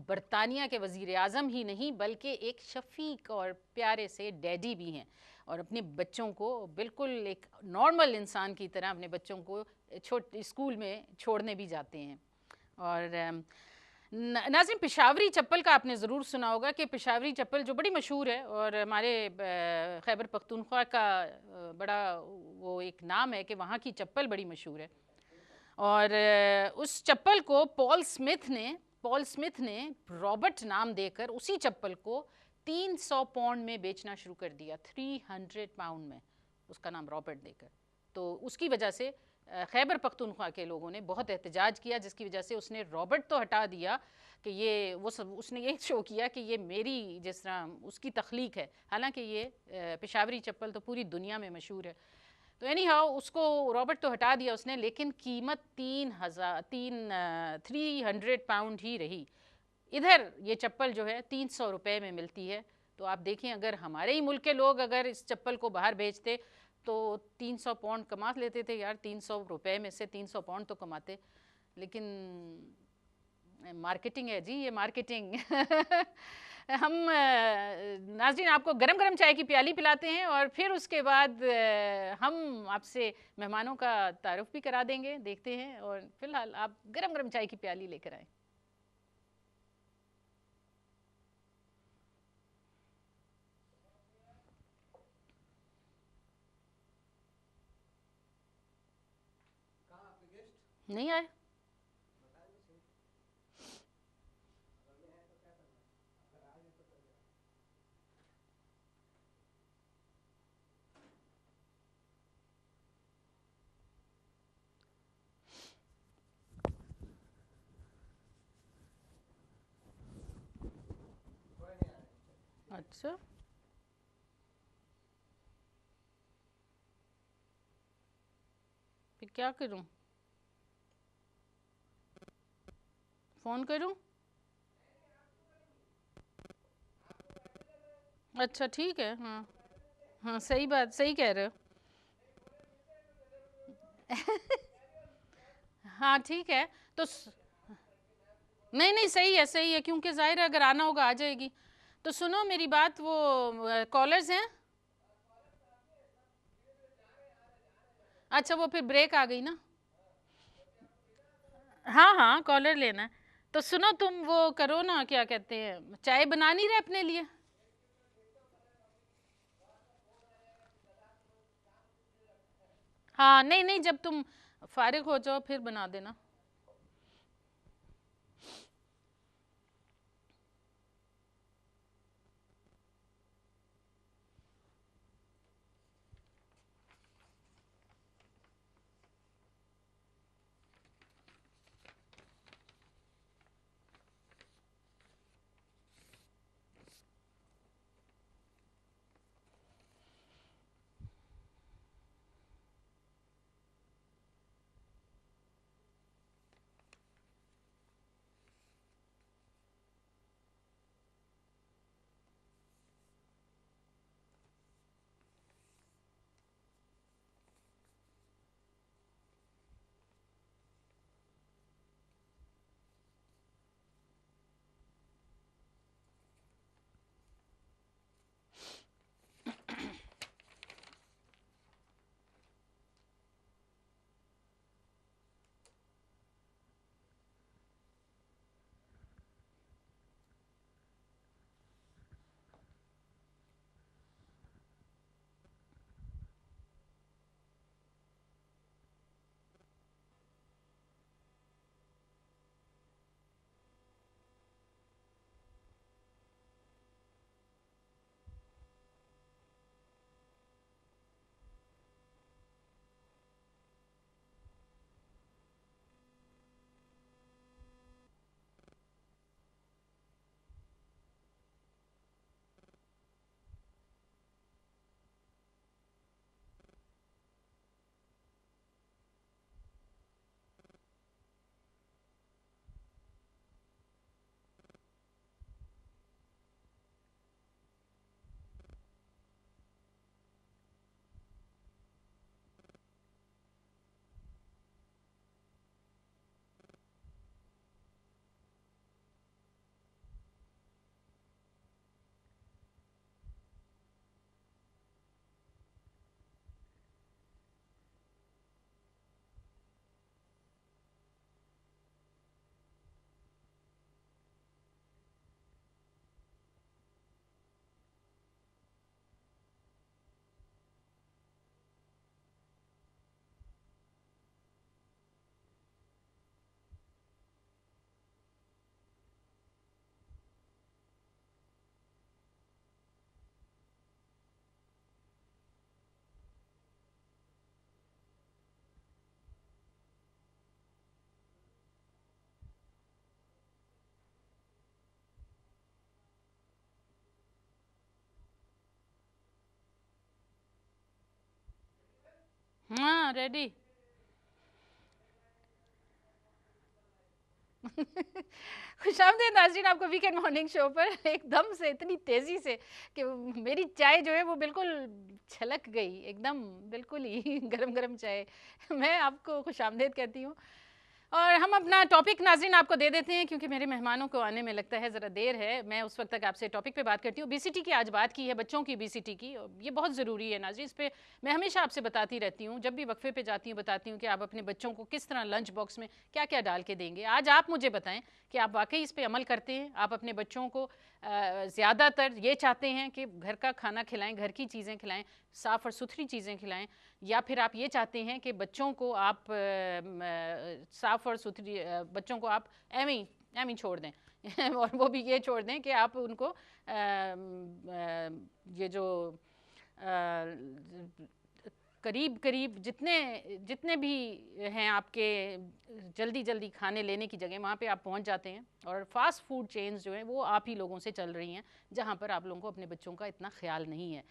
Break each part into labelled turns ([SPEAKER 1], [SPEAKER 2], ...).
[SPEAKER 1] बरतानिया के वज़ीर आज़म ही नहीं बल्कि एक शफ़ीक और प्यारे से डैडी भी हैं, और अपने बच्चों को बिल्कुल एक नॉर्मल इंसान की तरह अपने बच्चों को स्कूल में छोड़ने भी जाते हैं। और नाज़रीन, पेशावरी चप्पल का आपने ज़रूर सुना होगा कि पेशावरी चप्पल जो बड़ी मशहूर है और हमारे खैबर पख्तूनख्वा का बड़ा वो एक नाम है कि वहाँ की चप्पल बड़ी मशहूर है। और उस चप्पल को पॉल स्मिथ ने रॉबर्ट नाम देकर उसी चप्पल को 300 पाउंड में बेचना शुरू कर दिया, 300 पाउंड में उसका नाम रॉबर्ट देकर। तो उसकी वजह से खैबर पख्तूनख्वा के लोगों ने बहुत एहतजाज किया, जिसकी वजह से उसने रॉबर्ट तो हटा दिया कि ये वो सब उसने ये शो किया कि ये मेरी जिस तरह उसकी तख्लीक है, हालांकि ये पेशावरी चप्पल तो पूरी दुनिया में मशहूर है। तो एनी हाउ उसको रॉबर्ट तो हटा दिया उसने, लेकिन कीमत 300 पाउंड ही रही। इधर ये चप्पल जो है 300 रुपये में मिलती है। तो आप देखें, अगर हमारे ही मुल्क के लोग अगर इस चप्पल को बाहर बेचते तो 300 पाउंड कमा लेते थे यार, 300 रुपये में से 300 पाउंड तो कमाते। लेकिन मार्केटिंग है जी, ये मार्केटिंग हम नाज़रीन आपको गरम गरम चाय की प्याली पिलाते हैं और फिर उसके बाद हम आपसे मेहमानों का तारुफ भी करा देंगे, देखते हैं। और फिलहाल आप गरम गरम चाय की प्याली लेकर आए। नहीं आए? अच्छा, फिर क्या करूं? फ़ोन करूं? अच्छा ठीक है, हाँ। हाँ सही बात, सही कह रहे हो। हाँ ठीक है। तो नहीं नहीं, सही है सही है, क्योंकि ज़ाहिर है अगर आना होगा आ जाएगी। तो सुनो मेरी बात, वो कॉलर्स हैं। अच्छा, वो फिर ब्रेक आ गई ना। हाँ हाँ, कॉलर लेना है। तो सुनो, तुम वो करो ना, क्या कहते हैं, चाय बना नहीं रहे अपने लिए? हाँ नहीं नहीं, जब तुम फारिग हो जाओ फिर बना देना। हाँ रेडी। खुशामदीद नाज़रीन आपको वीकेंड मॉर्निंग शो पर एकदम से इतनी तेज़ी से कि मेरी चाय जो है वो बिल्कुल छलक गई एकदम, बिल्कुल ही गरम गरम चाय। मैं आपको खुशामदीद कहती हूँ और हम अपना टॉपिक नाज़रीन आपको दे देते हैं क्योंकि मेरे मेहमानों को आने में लगता है ज़रा देर है। मैं उस वक्त तक आपसे टॉपिक पे बात करती हूँ। ओबेसिटी की आज बात की है, बच्चों की ओबेसिटी की, ये बहुत ज़रूरी है नाज़रीन। इस पे मैं हमेशा आपसे बताती रहती हूँ, जब भी वक्फे पे जाती हूँ बताती हूँ कि आप अपने बच्चों को किस तरह लंच बॉक्स में क्या क्या डाल के देंगे। आज आप मुझे बताएं कि आप वाकई इस पर अमल करते हैं, आप अपने बच्चों को ज़्यादातर ये चाहते हैं कि घर का खाना खिलाएं, घर की चीज़ें खिलाएं, साफ़ और सुथरी चीज़ें खिलाएं, या फिर आप ये चाहते हैं कि बच्चों को आप साफ़ और सुथरी बच्चों को आप एवं ही छोड़ दें और वो भी ये छोड़ दें कि आप उनको ये जो करीब करीब जितने जितने भी हैं आपके जल्दी जल्दी खाने लेने की जगह, वहाँ पे आप पहुँच जाते हैं और फास्ट फूड चेन्स जो हैं वो आप ही लोगों से चल रही हैं, जहाँ पर आप लोगों को अपने बच्चों का इतना ख्याल नहीं है।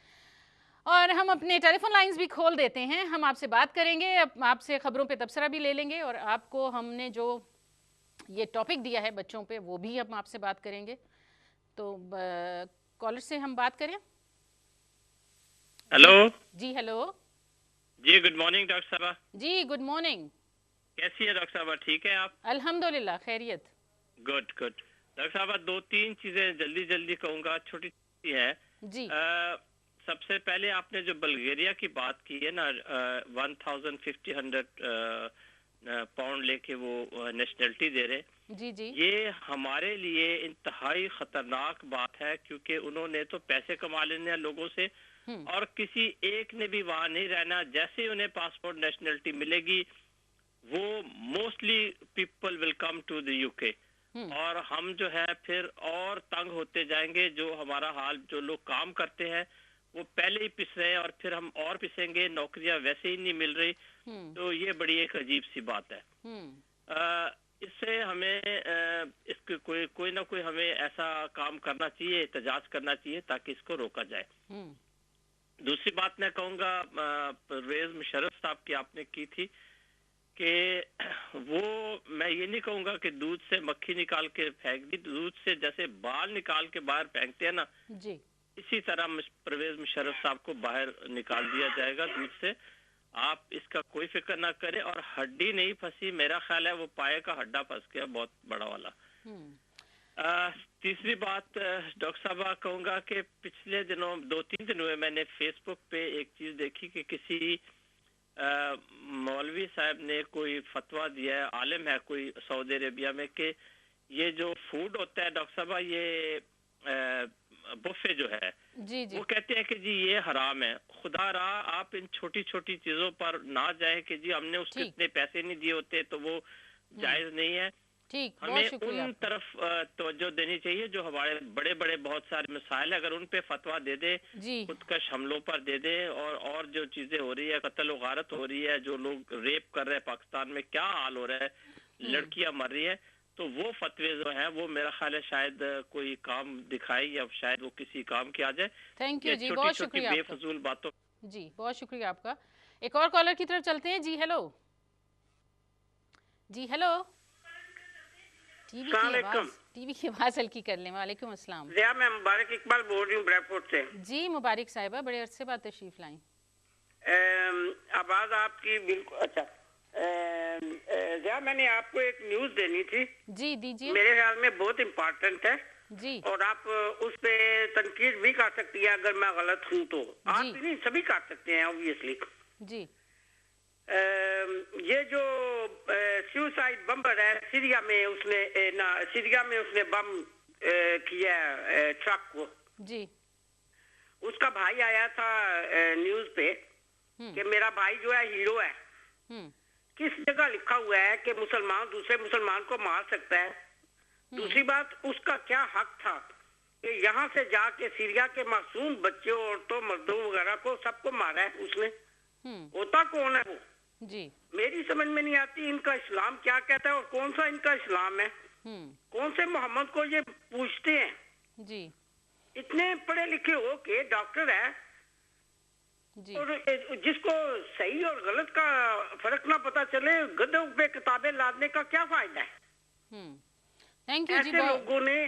[SPEAKER 1] और हम अपने टेलीफोन लाइंस भी खोल देते हैं, हम आपसे बात करेंगे, आपसे ख़बरों पे तबसरा भी ले लेंगे और आपको हमने जो ये टॉपिक दिया है बच्चों पे वो भी हम आपसे बात करेंगे। तो कॉलर से हम बात करें।
[SPEAKER 2] हेलो
[SPEAKER 1] जी हेलो
[SPEAKER 2] जी, गुड मॉर्निंग डॉक्टर साहबा।
[SPEAKER 1] जी गुड मॉर्निंग।
[SPEAKER 2] कैसी है डॉक्टर साहबा, ठीक है आप?
[SPEAKER 1] अल्हम्दुलिल्लाह खैरियत।
[SPEAKER 2] Good good. डॉक्टर साहबा 2-3 चीजें जल्दी जल्दी कहूँगा, छोटी छोटी है।
[SPEAKER 1] जी
[SPEAKER 2] सबसे पहले आपने जो बल्गेरिया की बात की है ना, 1,500 पाउंड लेके वो नेशनलिटी दे रहे,
[SPEAKER 1] जी जी
[SPEAKER 2] ये हमारे लिए इंतहाई खतरनाक बात है क्योंकि उन्होंने तो पैसे कमा लेने हैं लोगों से और किसी एक ने भी वहां नहीं रहना। जैसे ही उन्हें पासपोर्ट नेशनलिटी मिलेगी वो mostly people will come to the UK और हम जो है फिर और तंग होते जाएंगे। जो हमारा हाल, जो लोग काम करते हैं वो पहले ही पिस रहे हैं और फिर हम और पिसेंगे, नौकरियां वैसे ही नहीं मिल रही। तो ये बड़ी एक अजीब सी बात है। इससे हमें इसके कोई ना कोई हमें ऐसा काम करना चाहिए, एहतजाज करना चाहिए ताकि इसको रोका जाए। दूसरी बात मैं कहूँगा, परवेज मुशर्रफ साहब की आपने की थी कि वो, मैं ये नहीं कहूँगा कि दूध से मक्खी निकाल के फेंक दी, दूध से जैसे बाल निकाल के बाहर फेंकते हैं ना जी, इसी तरह परवेज मुशर्रफ साहब को बाहर निकाल दिया जाएगा दूध से। आप इसका कोई फिक्र ना करें। और हड्डी नहीं फंसी, मेरा ख्याल है वो पाए का हड्डा फंस गया बहुत बड़ा वाला। तीसरी बात डॉक्टर साहब कहूँगा कि पिछले दिनों 2-3 दिन हुए मैंने फेसबुक पे एक चीज देखी कि किसी मौलवी साहब ने कोई फतवा दिया है, आलिम है कोई सऊदी अरेबिया में, कि ये जो फूड होता है डॉक्टर साहब, ये बुफे जो है जी जी, वो कहते हैं कि जी ये हराम है। खुदा रहा आप इन छोटी छोटी चीजों पर ना जाए कि जी हमने उसके इतने पैसे नहीं दिए होते तो वो जायज नहीं है। ठीक, हमें उन तरफ तवज्जो देनी चाहिए जो हमारे बड़े बड़े बहुत सारे मसाइल है, अगर उन पे फतवा दे दे, खुदकश हमलों पर दे दे और जो चीजें हो रही है, कत्ल व गारत हो रही है, जो लोग रेप कर रहे हैं पाकिस्तान में, क्या हाल हो रहा है, लड़कियां मर रही है, तो वो फतवे जो हैं वो मेरा ख्याल है शायद कोई काम दिखाए या शायद वो किसी काम की आ जाए। थैंक यू जी, बहुत शुक्रिया बेफजूल बातों जी, बहुत शुक्रिया आपका। एक और कॉलर की तरफ चलते हैं। जी हेलो, जी हेलो, टीवी की आवाज हल्की कर लें। वालेकुम अस्सलाम।
[SPEAKER 3] मैं मुबारक इकबाल बोल रही हूँ ब्रैडफोर्ड से।
[SPEAKER 1] जी मुबारक साहिबा, बड़े अरसे बाद तशरीफ लाई।
[SPEAKER 3] आवाज आपकी बिल्कुल अच्छा। मैंने आपको एक न्यूज देनी थी।
[SPEAKER 1] जी दीजिए।
[SPEAKER 3] मेरे ख्याल में बहुत इम्पोर्टेंट है
[SPEAKER 1] जी, और
[SPEAKER 3] आप उस पे तनकीद भी कर सकती है अगर मैं गलत हूँ तो। आप नहीं, सभी कर सकते हैं ऑब्वियसली
[SPEAKER 1] जी।
[SPEAKER 3] ये जो सुसाइड बम्बर है सीरिया में, उसने बम किया ट्रक को जी, उसका भाई आया था न्यूज पे कि मेरा भाई जो है हीरो है। किस जगह लिखा हुआ है कि मुसलमान दूसरे मुसलमान को मार सकता है? दूसरी बात, उसका क्या हक था कि यहाँ से जाके सीरिया के मासूम बच्चों, औरतों, मर्दों वगैरह को सबको मारा है उसने? होता कौन है वो जी? मेरी समझ में नहीं आती इनका इस्लाम क्या कहता है और कौन सा इनका इस्लाम है। कौन से मोहम्मद को ये पूछते हैं जी? इतने पढ़े लिखे हो के डॉक्टर है,
[SPEAKER 1] जी।
[SPEAKER 3] और जिसको सही और गलत का फर्क ना पता चले, गधों पे किताबें लादने का क्या फायदा है?
[SPEAKER 1] थैंक यू जी।
[SPEAKER 3] ऐसे लोगों ने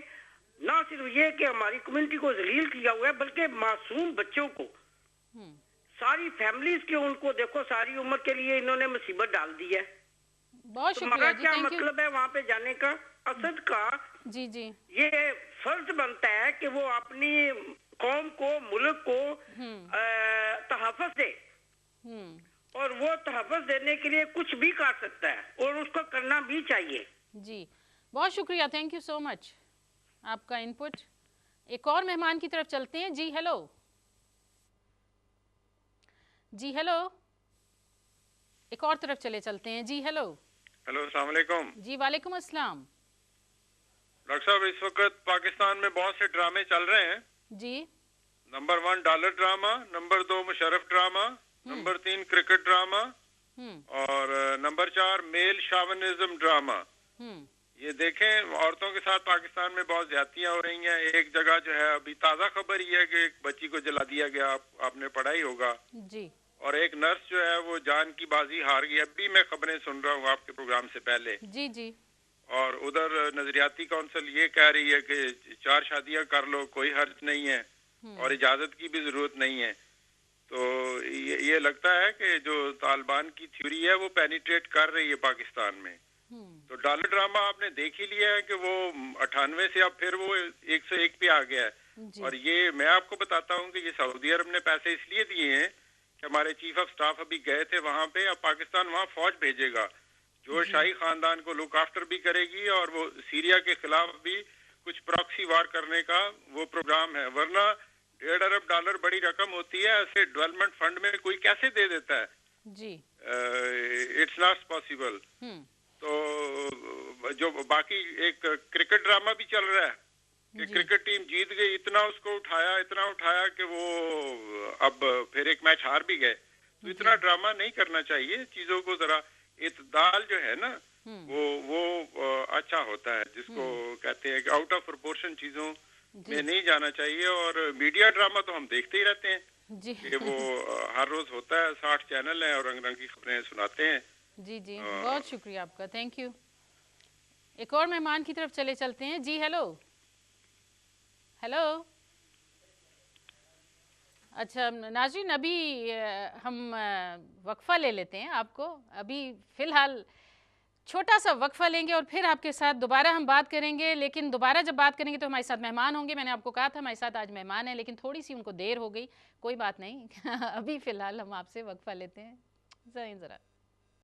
[SPEAKER 3] ना सिर्फ ये कि हमारी कम्युनिटी को जलील किया हुआ है, बल्कि मासूम बच्चों को, सारी फैमिलीज के, उनको देखो सारी उम्र के लिए इन्होंने मुसीबत डाल दी है।
[SPEAKER 1] बहुत शुक्रिया जी,
[SPEAKER 3] क्या मतलब है वहाँ पे जाने का? असद का
[SPEAKER 1] जी जी
[SPEAKER 3] ये फर्ज बनता है कि वो अपनी कौम को, मुल्क को तहफ़्फ़ुज़ दे, और वो तहफ़्फ़ुज़ देने के लिए कुछ भी कर सकता है, और उसको करना भी चाहिए।
[SPEAKER 1] जी बहुत शुक्रिया, थैंक यू सो मच आपका इनपुट। एक और मेहमान की तरफ चलते हैं। जी हेलो, जी हेलो, एक और तरफ चलते हैं। जी हेलो।
[SPEAKER 4] हेलो, अस्सलाम वालेकुम।
[SPEAKER 1] जी वालेकुम अस्सलाम।
[SPEAKER 4] डॉक्टर साहब, इस वक्त पाकिस्तान में बहुत से ड्रामे चल रहे हैं
[SPEAKER 1] जी।
[SPEAKER 4] Number 1 dollar drama, number 2 Musharraf drama, number 3 cricket drama, और नंबर 4 मेल शावनिज्म ड्रामा। ये देखें, औरतों के साथ पाकिस्तान में बहुत ज्यादतियां हो रही हैं। एक जगह जो है, अभी ताज़ा खबर ये है कि एक बच्ची को जला दिया गया, आपने पढ़ा ही होगा
[SPEAKER 1] जी।
[SPEAKER 4] और एक नर्स जो है वो जान की बाजी हार गई। अभी मैं खबरें सुन रहा हूँ आपके प्रोग्राम से पहले।
[SPEAKER 1] जी जी।
[SPEAKER 4] और उधर नजरियाती काउंसिल ये कह रही है कि 4 शादियां कर लो, कोई हर्ज नहीं है और इजाजत की भी जरूरत नहीं है। तो ये लगता है कि जो तालिबान की थ्योरी है वो पेनिट्रेट कर रही है पाकिस्तान में। तो डॉलर ड्रामा आपने देख ही लिया है कि वो 98 से अब फिर वो 101 पे आ गया है। और ये मैं आपको बताता हूँ कि ये सऊदी अरब ने पैसे इसलिए दिए हैं कि हमारे चीफ ऑफ स्टाफ अभी गए थे वहां पे। अब पाकिस्तान वहां फौज भेजेगा जो शाही खानदान को लुक आफ्टर भी करेगी, और वो सीरिया के खिलाफ भी कुछ प्रॉक्सी वार करने का वो प्रोग्राम है। वरना $1.5 अरब बड़ी रकम होती है, ऐसे डेवलपमेंट फंड में कोई कैसे दे देता है
[SPEAKER 1] जी।
[SPEAKER 4] It's not possible. तो जो बाकी एक क्रिकेट ड्रामा भी चल रहा है कि क्रिकेट टीम जीत गई, इतना उसको उठाया, इतना उठाया कि वो अब फिर एक मैच हार भी गए। तो इतना ड्रामा नहीं करना चाहिए। चीजों को जरा इतदाल जो है ना, वो अच्छा होता है, जिसको कहते हैं कि आउट ऑफ प्रोपोर्शन चीजों में नहीं जाना चाहिए। और मीडिया ड्रामा तो हम देखते ही रहते हैं
[SPEAKER 1] जी।
[SPEAKER 4] कि वो हर रोज होता है, 60 चैनल है और रंग रंग की खबरें सुनाते हैं।
[SPEAKER 1] जी जी बहुत शुक्रिया आपका, थैंक यू। एक और मेहमान की तरफ चलते हैं। जी हेलो। हेलो। अच्छा नाज़रीन, अभी हम वक्फा ले लेते हैं। आपको अभी फ़िलहाल छोटा सा वक्फा लेंगे और फिर आपके साथ दोबारा हम बात करेंगे। लेकिन दोबारा जब बात करेंगे तो हमारे साथ मेहमान होंगे। मैंने आपको कहा था हमारे साथ आज मेहमान है, लेकिन थोड़ी सी उनको देर हो गई, कोई बात नहीं। अभी फ़िलहाल हम आपसे वक्फा लेते हैं ज़रा।